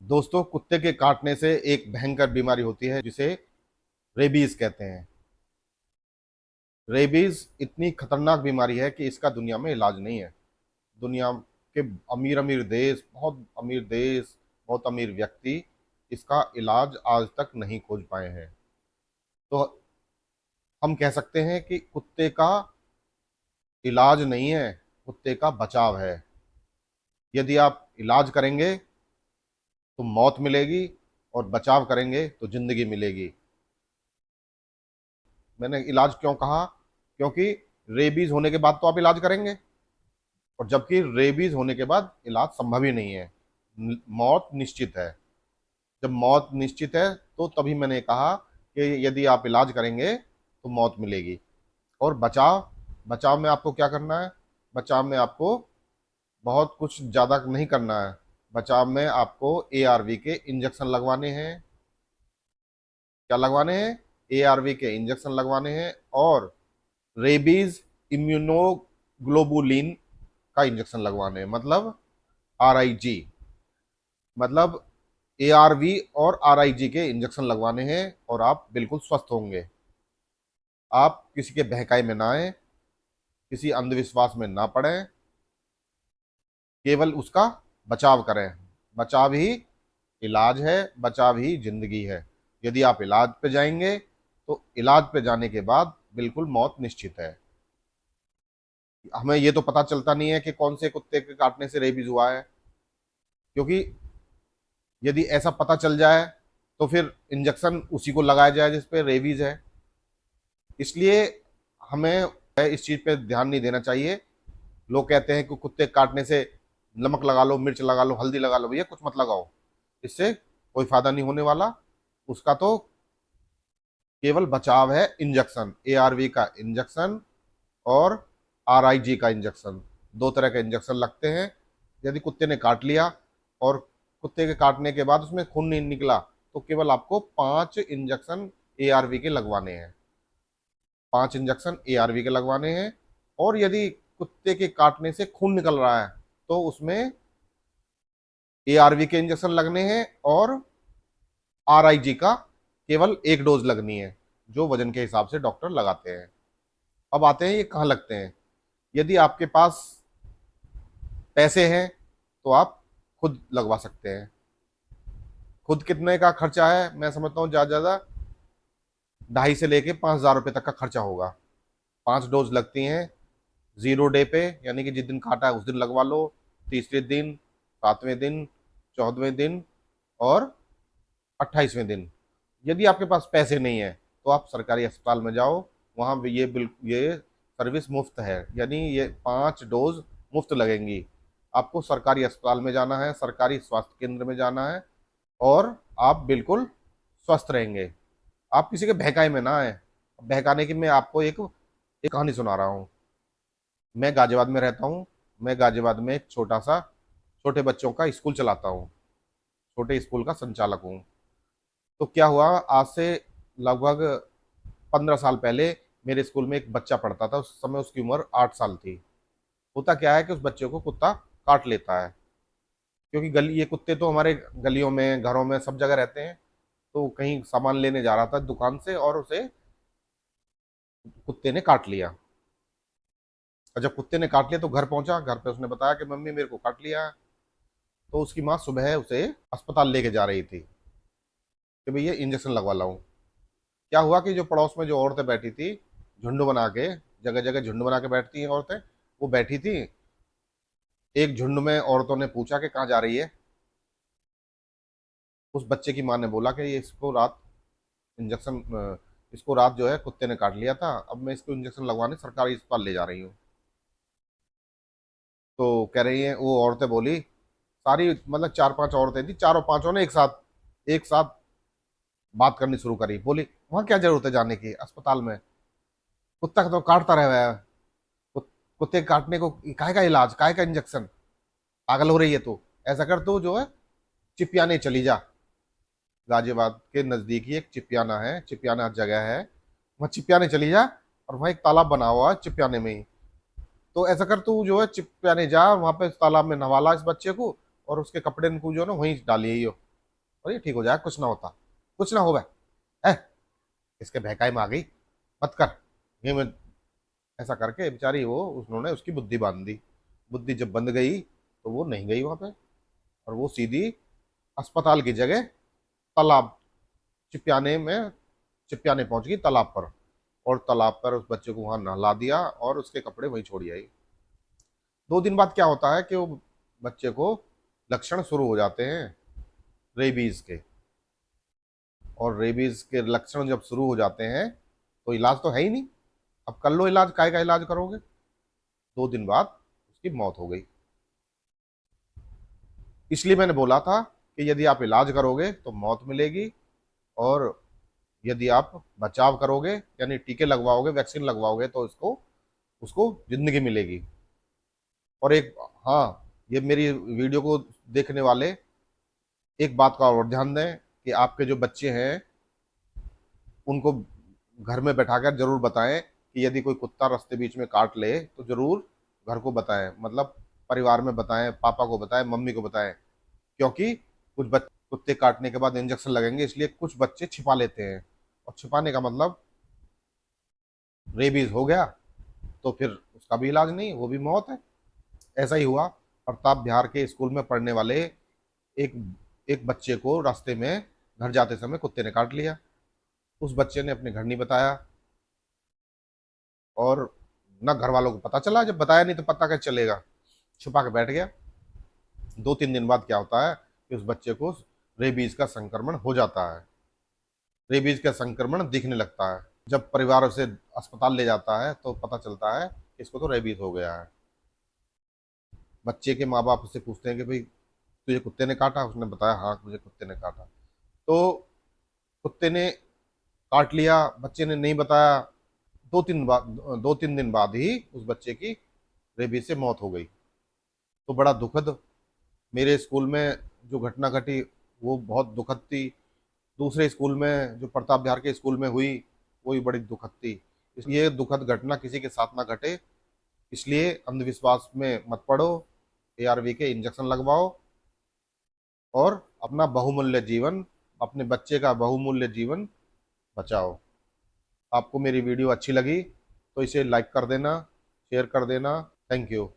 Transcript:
दोस्तों, कुत्ते के काटने से एक भयंकर बीमारी होती है जिसे रेबीज कहते हैं। रेबीज इतनी खतरनाक बीमारी है कि इसका दुनिया में इलाज नहीं है। दुनिया के अमीर अमीर देश, बहुत अमीर देश, बहुत अमीर व्यक्ति इसका इलाज आज तक नहीं खोज पाए हैं। तो हम कह सकते हैं कि कुत्ते का इलाज नहीं है, कुत्ते का बचाव है। यदि आप इलाज करेंगे तो मौत मिलेगी, और बचाव करेंगे तो जिंदगी मिलेगी। मैंने इलाज क्यों कहा? क्योंकि रेबीज होने के बाद तो आप इलाज करेंगे, और जबकि रेबीज होने के बाद इलाज संभव ही नहीं है। मौत निश्चित है। जब मौत निश्चित है तो तभी मैंने कहा कि यदि आप इलाज करेंगे तो मौत मिलेगी। और बचाव, बचाव में आपको क्या करना है? बचाव में आपको बहुत कुछ ज़्यादा नहीं करना है। बचाव में आपको एआरवी के इंजेक्शन लगवाने हैं। क्या लगवाने हैं? एआरवी के इंजेक्शन लगवाने हैं, और रेबीज इम्यूनोग्लोबुलिन का इंजेक्शन लगवाने हैं, मतलब आरआईजी। मतलब एआरवी और आरआईजी के इंजेक्शन लगवाने हैं, और आप बिल्कुल स्वस्थ होंगे। आप किसी के बहकाए में ना आए, किसी अंधविश्वास में ना पड़े, केवल उसका बचाव करें। बचाव ही इलाज है, बचाव ही जिंदगी है। यदि आप इलाज पे जाएंगे तो इलाज पे जाने के बाद बिल्कुल मौत निश्चित है। हमें ये तो पता चलता नहीं है कि कौन से कुत्ते के काटने से रेबीज हुआ है, क्योंकि यदि ऐसा पता चल जाए तो फिर इंजेक्शन उसी को लगाया जाए जिस पे रेबीज है। इसलिए हमें इस चीज पे ध्यान नहीं देना चाहिए। लोग कहते हैं कि कुत्ते काटने से नमक लगा लो, मिर्च लगा लो, हल्दी लगा लो। भैया कुछ मत लगाओ, इससे कोई फायदा नहीं होने वाला। उसका तो केवल बचाव है इंजेक्शन, एआरवी का इंजेक्शन और आरआईजी का इंजेक्शन। दो तरह के इंजेक्शन लगते हैं। यदि कुत्ते ने काट लिया और कुत्ते के काटने के बाद उसमें खून नहीं निकला, तो केवल आपको 5 इंजेक्शन एआरवी के लगवाने हैं। 5 इंजेक्शन एआरवी के लगवाने हैं। और यदि कुत्ते के काटने से खून निकल रहा है तो उसमें एआरवी के इंजेक्शन लगने हैं, और आरआईजी का केवल एक डोज लगनी है, जो वजन के हिसाब से डॉक्टर लगाते हैं। अब आते हैं ये कहाँ लगते हैं। यदि आपके पास पैसे हैं तो आप खुद लगवा सकते हैं। खुद कितने का खर्चा है? मैं समझता हूँ ज्यादा ज्यादा 2,500 से लेके 5,000 रुपये तक का खर्चा होगा। 5 डोज लगती हैं। 0 डे पे, यानी कि जिस दिन काटा है उस दिन लगवा लो, तीसरे दिन, 7वें दिन, 14वें दिन और 28वें दिन। यदि आपके पास पैसे नहीं है तो आप सरकारी अस्पताल में जाओ। वहाँ ये सर्विस मुफ्त है, यानी ये 5 डोज मुफ्त लगेंगी। आपको सरकारी अस्पताल में जाना है, सरकारी स्वास्थ्य केंद्र में जाना है, और आप बिल्कुल स्वस्थ रहेंगे। आप किसी के बहकाए में ना आए। बहकाने की मैं आपको एक कहानी सुना रहा हूँ। मैं गाजियाबाद में रहता हूँ। मैं गाजियाबाद में एक छोटा सा, छोटे बच्चों का स्कूल चलाता हूँ। छोटे स्कूल का संचालक हूँ। तो क्या हुआ, आज से लगभग 15 साल पहले मेरे स्कूल में एक बच्चा पढ़ता था। उस समय उसकी उम्र 8 साल थी। होता क्या है कि उस बच्चे को कुत्ता काट लेता है, क्योंकि गली, ये कुत्ते तो हमारे गलियों में, घरों में, सब जगह रहते हैं। तो कहीं सामान लेने जा रहा था दुकान से, और उसे कुत्ते ने काट लिया। और जब कुत्ते ने काट लिया तो घर पहुंचा। घर पे उसने बताया कि मम्मी मेरे को काट लिया है। तो उसकी माँ सुबह उसे अस्पताल लेके जा रही थी कि भैया इंजेक्शन लगवा लाऊं। क्या हुआ कि जो पड़ोस में जो औरतें बैठी थी, झुंड बना के, जगह जगह झुंड बना के बैठती हैं औरतें, वो बैठी थी। एक झुंड में औरतों ने पूछा कि कहाँ जा रही है। उस बच्चे की माँ ने बोला कि ये इंजेक्शन इसको रात जो है कुत्ते ने काट लिया था, अब मैं इसको इंजेक्शन लगवाने सरकारी अस्पताल ले जा रही हूँ। तो कह रही है वो औरतें बोली, सारी मतलब 4-5 औरतें थी, चारों पांचों ने एक साथ बात करनी शुरू करी। बोली, वहां क्या जरूरत है जाने की अस्पताल में? कुत्ता तो काटता रहा है। कुत्ते के काटने को काहे का इलाज, काहे का इंजेक्शन? पागल हो रही है तो ऐसा कर, तो जो है चिपियाने चली जा। गाजियाबाद के नजदीक ही एक चिपियाना है, चिपियाना जगह है, वहाँ चिपियाने चली जा। और वहाँ एक तालाब बना हुआ है चिपियाने में ही। तो ऐसा कर, तू जो है चिपियाने जा, वहाँ पे तालाब में नहवाला इस बच्चे को, और उसके कपड़े को जो है ना वहीं डालिए। और ये ठीक हो जाए, कुछ ना होता, कुछ ना हो भाई है, इसके बहकाई में आ गई, मत कर ये मैं। ऐसा करके बेचारी वो उन्होंने उसकी बुद्धि बांध दी। बुद्धि जब बंद गई तो वो नहीं गई वहां पे, और वो सीधी अस्पताल की जगह तालाब, चिपियाने में, चिपियाने पहुंच गई तालाब पर। और तालाब पर उस बच्चे को वहां नहला दिया और उसके कपड़े वहीं छोड़ आई। 2 दिन बाद क्या होता है कि वो बच्चे को लक्षण शुरू हो जाते हैं रेबीज के। और रेबीज के लक्षण जब शुरू हो जाते हैं तो इलाज तो है ही नहीं। अब कर लो इलाज, काय का इलाज करोगे। 2 दिन बाद उसकी मौत हो गई। इसलिए मैंने बोला था कि यदि आप इलाज करोगे तो मौत मिलेगी, और यदि आप बचाव करोगे यानी टीके लगवाओगे, वैक्सीन लगवाओगे, तो इसको उसको जिंदगी मिलेगी। और एक, हाँ, ये मेरी वीडियो को देखने वाले एक बात का और ध्यान दें कि आपके जो बच्चे हैं उनको घर में बैठाकर जरूर बताएं कि यदि कोई कुत्ता रास्ते बीच में काट ले तो जरूर घर को बताएं, मतलब परिवार में बताएं, पापा को बताएं, मम्मी को बताएं। क्योंकि कुछ बच्चे कुत्ते काटने के बाद इंजेक्शन लगेंगे, इसलिए कुछ बच्चे छिपा लेते हैं। और छिपाने का मतलब रेबीज हो गया तो फिर उसका भी इलाज नहीं, वो भी मौत है। ऐसा ही हुआ प्रताप बिहार के स्कूल में पढ़ने वाले एक एक बच्चे को रास्ते में घर जाते समय कुत्ते ने काट लिया। उस बच्चे ने अपने घर नहीं बताया, और न घर वालों को पता चला, जब बताया नहीं तो पता कैसे चलेगा, छुपा के बैठ गया। 2-3 दिन बाद क्या होता है कि उस बच्चे को रेबीज का संक्रमण हो जाता है। रेबीज का संक्रमण दिखने लगता है। जब परिवार उसे अस्पताल ले जाता है तो पता चलता है कि इसको तो रेबीज हो गया है। बच्चे के माँ बाप उससे पूछते हैं कि भाई तुझे कुत्ते ने काटा, उसने बताया हाँ मुझे कुत्ते ने काटा। तो कुत्ते ने काट लिया, बच्चे ने नहीं बताया। 2-3 दिन बाद ही उस बच्चे की रेबीज से मौत हो गई। तो बड़ा दुखद, मेरे स्कूल में जो घटना घटी वो बहुत दुखद थी। दूसरे स्कूल में जो प्रताप बिहार के स्कूल में हुई वो भी बड़ी दुखद थी। इसलिए दुखद घटना किसी के साथ ना घटे, इसलिए अंधविश्वास में मत पड़ो। एआरवी के इंजेक्शन लगवाओ और अपना बहुमूल्य जीवन, अपने बच्चे का बहुमूल्य जीवन बचाओ। आपको मेरी वीडियो अच्छी लगी तो इसे लाइक कर देना, शेयर कर देना। Thank you.